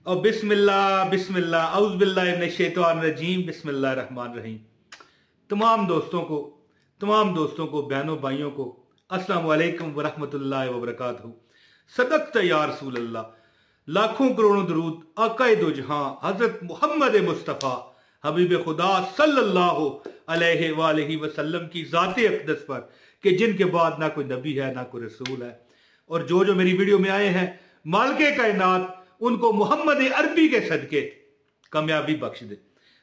और बिस्मिल्लाह बिस्मिल्लाह औज़ुबिल्लाहि मिनश शैतानिर रजीम बिस्मिल्लाहिर रहमानिर रहीम। तमाम दोस्तों को बहनों भाइयों को अस्सलाम वालेकुम व रहमतुल्लाहि व बरकातहू। सदक़्त या रसूल अल्लाह। लाखों करोड़ों दरूद आक़ाए दो जहां हजरत मोहम्मद मुस्तफ़ा हबीब खुदा सल्लल्लाहु अलैहि वालैहि वसल्लम की ज़ाते अक़दस पर कि जिनके बाद ना कोई नबी है ना कोई रसूल है। और जो जो मेरी वीडियो में आए हैं मालिके कायनात उनको मोहम्मद अरबी के सदके कामयाबी बख्श दे।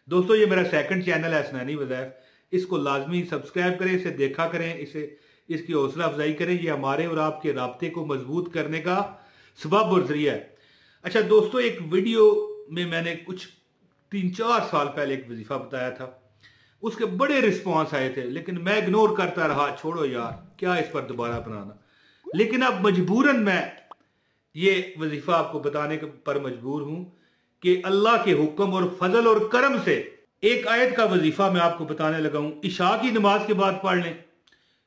दोस्तों ये मेरा सेकंड चैनल है असनानी वज़ाइफ, इसको लाजमी सब्सक्राइब करें, इसे देखा करें, इसकी हौसला अफजाई करें। ये हमारे और आपके राब्ते को मजबूत करने का सबब और जरिया है। अच्छा दोस्तों, एक वीडियो में मैंने कुछ 3-4 साल पहले एक वजीफा बताया था, उसके बड़े रिस्पॉन्स आए थे, लेकिन मैं इग्नोर करता रहा, छोड़ो यार क्या इस पर दोबारा बनाना। लेकिन अब मजबूरन मैं ये वजीफा आपको बताने पर मजबूर हूं कि अल्लाह के हुक्म और फजल और करम से एक आयत का वजीफा मैं आपको बताने लगा हूं। इशा की नमाज के बाद पढ़ लें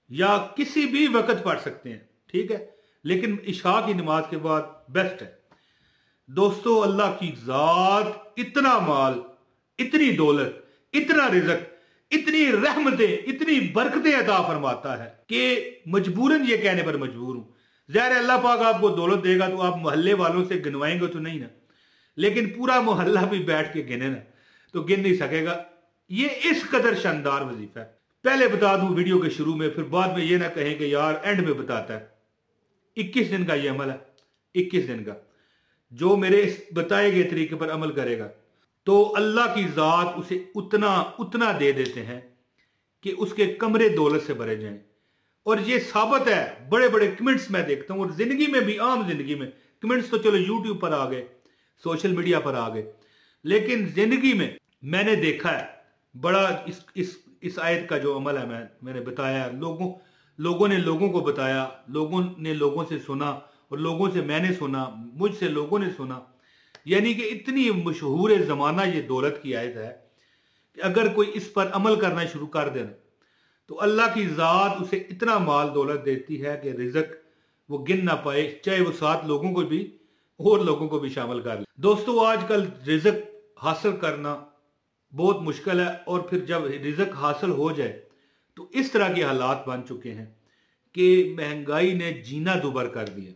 या किसी भी वक्त पढ़ सकते हैं, ठीक है, लेकिन इशा की नमाज के बाद बेस्ट है। दोस्तों अल्लाह की जात इतना माल, इतनी दौलत, इतना रिज़्क़, इतनी रहमतें, इतनी बरकतें अता फरमाता है कि मजबूरन ये कहने पर मजबूर हूं। ज़ाहिर है अल्लाह पाक आपको दौलत देगा तो आप मोहल्ले वालों से गिनवाएंगे तो नहीं ना, लेकिन पूरा मोहल्ला भी बैठ के गिने ना तो गिन नहीं सकेगा। ये इस कदर शानदार वजीफा है। पहले बता दूं वीडियो के शुरू में, फिर बाद में ये ना कहें कि यार एंड में बताता है। 21 दिन का ये अमल है, 21 दिन का। जो मेरे इस बताए गए तरीके पर अमल करेगा तो अल्लाह की जात उसे उतना दे देते हैं कि उसके कमरे दौलत से भरे जाएं। और ये साबित है, बड़े बड़े कमेंट्स मैं देखता हूं, और जिंदगी में भी, आम जिंदगी में कमेंट्स तो चलो यूट्यूब पर आ गए, सोशल मीडिया पर आ गए, लेकिन जिंदगी में मैंने देखा है बड़ा इस आयत का जो अमल है मैंने बताया, लोगों ने लोगों को बताया, लोगों ने लोगों से सुना, और लोगों से मैंने सुना, मुझसे लोगों ने सुना। यानी कि इतनी मशहूर जमाना ये दौलत की आयत है कि अगर कोई इस पर अमल करना शुरू कर दे तो अल्लाह की जात उसे इतना माल दौलत देती है कि रिज़्क़ वो गिन ना पाए, चाहे वो 7 लोगों को भी और लोगों को भी शामिल कर ले। दोस्तों आजकल रिज़्क़ हासिल करना बहुत मुश्किल है, और फिर जब रिज़्क़ हासिल हो जाए तो इस तरह के हालात बन चुके हैं कि महंगाई ने जीना दुभर कर दिया।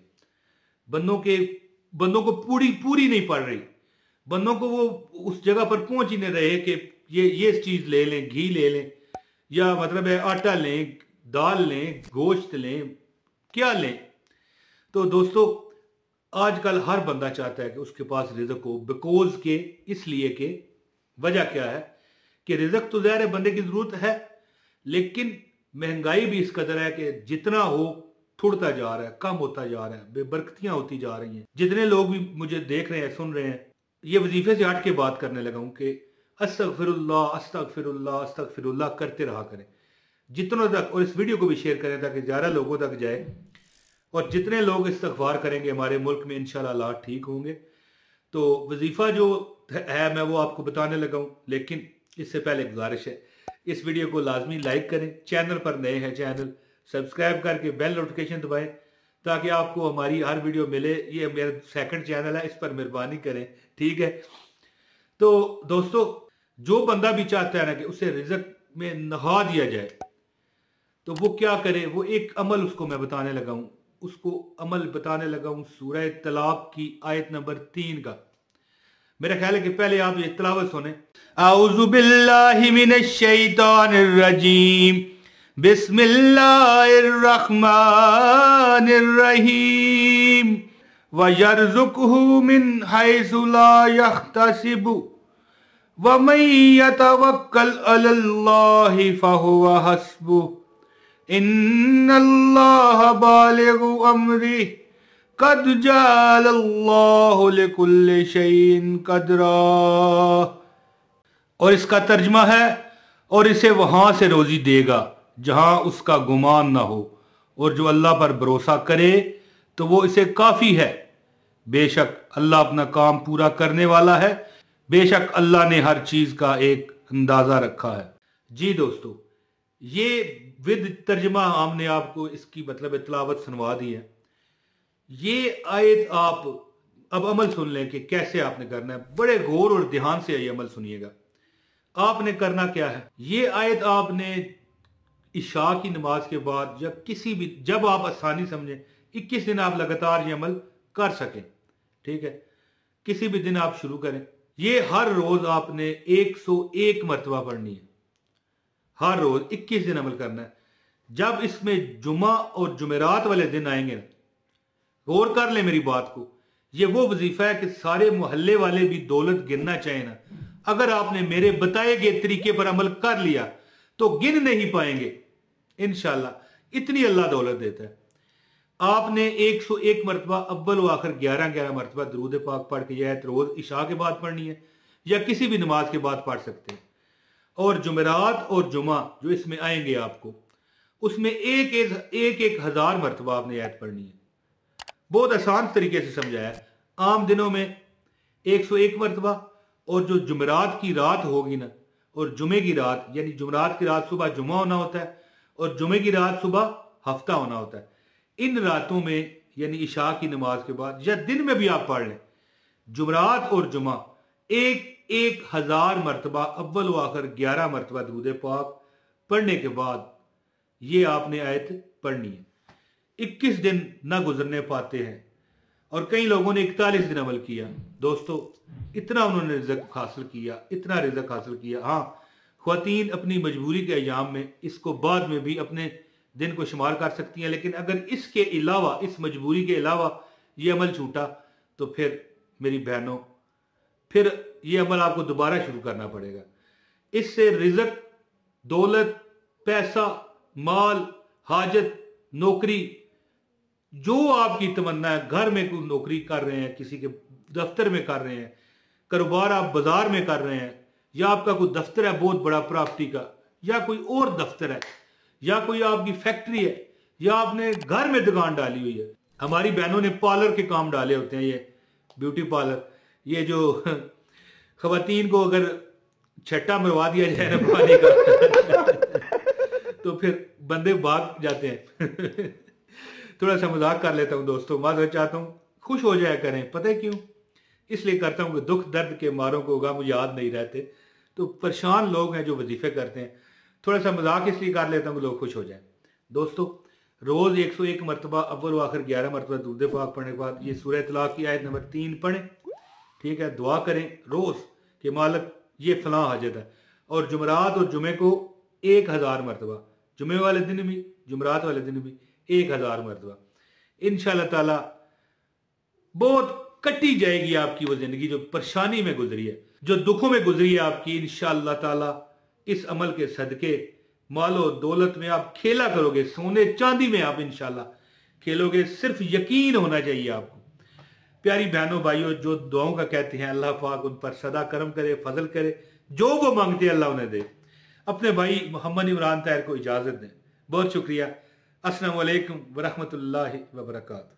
बंदों को पूरी नहीं पड़ रही, बंदों को वो उस जगह पर पहुंच ही नहीं रहे कि ये चीज ले लें, घी ले लें, या मतलब है आटा लें, दाल लें, गोश्त लें, क्या लें। तो दोस्तों आजकल हर बंदा चाहता है कि उसके पास रिज़्क़ हो, बिकॉज के इसलिए कि वजह क्या है कि रिज़्क़ तो ज़ाहिर है बंदे की जरूरत है, लेकिन महंगाई भी इस कदर है कि जितना हो थुड़ता जा रहा है, कम होता जा रहा है, बेबरकतियां होती जा रही हैं। जितने लोग भी मुझे देख रहे हैं, सुन रहे हैं, ये वजीफे से हट के बात करने लगा हूं कि अस्तगफिरुल्लाह अस्तगफिरुल्लाह अस्तगफिरुल्लाह करते रहा करें जितनों तक, और इस वीडियो को भी शेयर करें ताकि ज़्यादा लोगों तक जाए। और जितने लोग इस्तगफार करेंगे हमारे मुल्क में इंशाल्लाह हालात ठीक होंगे। तो वजीफा जो है मैं वो आपको बताने लगा हूँ, लेकिन इससे पहले गुजारिश है इस वीडियो को लाजमी लाइक करें, चैनल पर नए हैं चैनल सब्सक्राइब करके बेल नोटिफिकेशन दबाएं ताकि आपको हमारी हर वीडियो मिले। ये मेरा सेकंड चैनल है, इस पर मेहरबानी करें, ठीक है। तो दोस्तों जो बंदा भी चाहता है ना कि उसे रिज़्क़ में नहा दिया जाए तो वो क्या करे, वो एक अमल उसको मैं बताने लगा हूं। उसको अमल बताने लगा हूं सूरह तलाक की आयत नंबर 3 का। मेरा ख्याल है कि पहले आप ये तिलावत सुने। औज़ु बिल्लाहि मिनश शैतानिर रजीम, बिस्मिल्लाहिर रहमानिर रहीम, व यर्ज़ुक़हु मिन हैसु ला यहतसिबु व मन यतवक्कल अलल्लाहि फहुव हस्बुह, इन्नल्लाह बालिगु अम्रिही, कद जअलल्लाहु लिकुल्लि शैइन क़दरा। और इसका तर्जमा है, और इसे वहां से रोजी देगा जहां उसका गुमान ना हो, और जो अल्लाह पर भरोसा करे तो वो इसे काफी है। बेशक अल्लाह अपना काम पूरा करने वाला है, बेशक अल्लाह ने हर चीज का एक अंदाजा रखा है। जी दोस्तों, ये विद तर्जमा हमने आपको इसकी मतलब तिलावत सुनवा दी है। ये आयत आप अब अमल सुन लें कि कैसे आपने करना है। बड़े गौर और ध्यान से ये अमल सुनिएगा। आपने करना क्या है, ये आयत आपने इशा की नमाज के बाद या किसी भी, जब आप आसानी समझें, 21 दिन आप लगातार ये अमल कर सकें, ठीक है, किसी भी दिन आप शुरू करें। ये हर रोज आपने 101 मरतबा पढ़नी है, हर रोज 21 दिन अमल करना है। जब इसमें जुमा और जुमेरात वाले दिन आएंगे, गौर कर ले मेरी बात को, ये वो वजीफा है कि सारे मोहल्ले वाले भी दौलत गिनना चाहे ना, अगर आपने मेरे बताए गए तरीके पर अमल कर लिया तो गिन नहीं पाएंगे इंशाल्लाह। इतनी अल्लाह दौलत देता है। आपने 101 मरतबा अव्वल व आखिर 11-11 मरतबा दरूद पाक पढ़ के यह रोज इशा के बाद पढ़नी है या किसी भी नमाज के बाद पढ़ सकते हैं। और जुमेरात और जुमा जो इसमें आएंगे आपको, उसमें एक हजार मरतबा आपने आयत पढ़नी है। बहुत आसान तरीके से समझाया है। आम दिनों में 101 मरतबा, और जो जुमेरात की रात होगी ना, और जुमे की रात, यानी जुमेरात की रात सुबह जुमा होना होता है और जुमे की रात सुबह हफ्ता होना होता है। इन रातों में यानी इशा की नमाज के बाद या दिन में भी आप पढ़ लें, जुमेरात और जुमा 1,000 मरतबा अव्वल व आखिर 11 मरतबा दरूद पाक पढ़ने के बाद ये आपने आयत पढ़नी है। 21 दिन ना गुजरने पाते हैं और कई लोगों ने 41 दिन अमल किया। दोस्तों, इतना उन्होंने रिज़्क हासिल किया, इतना रिज़्क हासिल किया। हाँ, ख्वातीन अपनी मजबूरी के अयाम में इसको बाद में भी अपने दिन को शुमार कर सकती हैं, लेकिन अगर इसके अलावा, इस मजबूरी के अलावा ये अमल छूटा तो फिर मेरी बहनों, फिर ये अमल आपको दोबारा शुरू करना पड़ेगा। इससे रिज़्क, दौलत, पैसा, माल, हाजत, नौकरी, जो आपकी तमन्ना है, घर में कोई नौकरी कर रहे हैं, किसी के दफ्तर में कर रहे हैं, कारोबार आप बाजार में कर रहे हैं, या आपका कोई दफ्तर है बहुत बड़ा प्रॉपर्टी का, या कोई और दफ्तर है, या कोई आपकी फैक्ट्री है, या आपने घर में दुकान डाली हुई है। हमारी बहनों ने पार्लर के काम डाले होते हैं, ये ब्यूटी पार्लर, ये जो खवातीन को अगर छट्टा मरवा दिया जाए ना पानी का तो फिर बंदे भाग जाते हैं। थोड़ा सा मजाक कर लेता हूँ दोस्तों, माजरत चाहता हूँ, खुश हो जाया करें। पता है क्यों? इसलिए करता हूँ कि दुख दर्द के मारों को गम याद नहीं रहते। तो परेशान लोग हैं जो वजीफे करते हैं, थोड़ा सा मजाक इसलिए कर लेता हूँ कि लोग खुश हो जाए। दोस्तों, रोज 101 मरतबा अव्वल व आखिर 11 मरतबा दरूद पाक पढ़ने के बाद ये सूरह तलाक की आयत नंबर 3 पढ़ें, ठीक है। दुआ करें रोज कि मालिक ये फलां हाजत है। और जुमरात और जुमे को 1000 मरतबा, जुमे वाले दिन भी, जुमरात वाले दिन भी 1000 मरतबा। इंशाअल्लाह ताला बहुत कटी जाएगी आपकी वो जिंदगी जो परेशानी में गुजरी है, जो दुखों में गुजरी है आपकी। इंशाअल्लाह ताला इस अमल के सदके मालो दौलत में आप खेला करोगे, सोने चांदी में आप इंशाअल्लाह खेलोगे। सिर्फ यकीन होना चाहिए आपको। प्यारी बहनों भाइयों, जो दुआओं का कहते हैं, अल्लाह पाक उन पर सदा करम करे, फजल करे, जो वो मांगते हैं अल्लाह उन्हें दे। अपने भाई मोहम्मद इमरान ताहिर को इजाजत दें। बहुत शुक्रिया। अस्सलामु अलैकुम वरहमतुल्लाहि वबरकातुहू।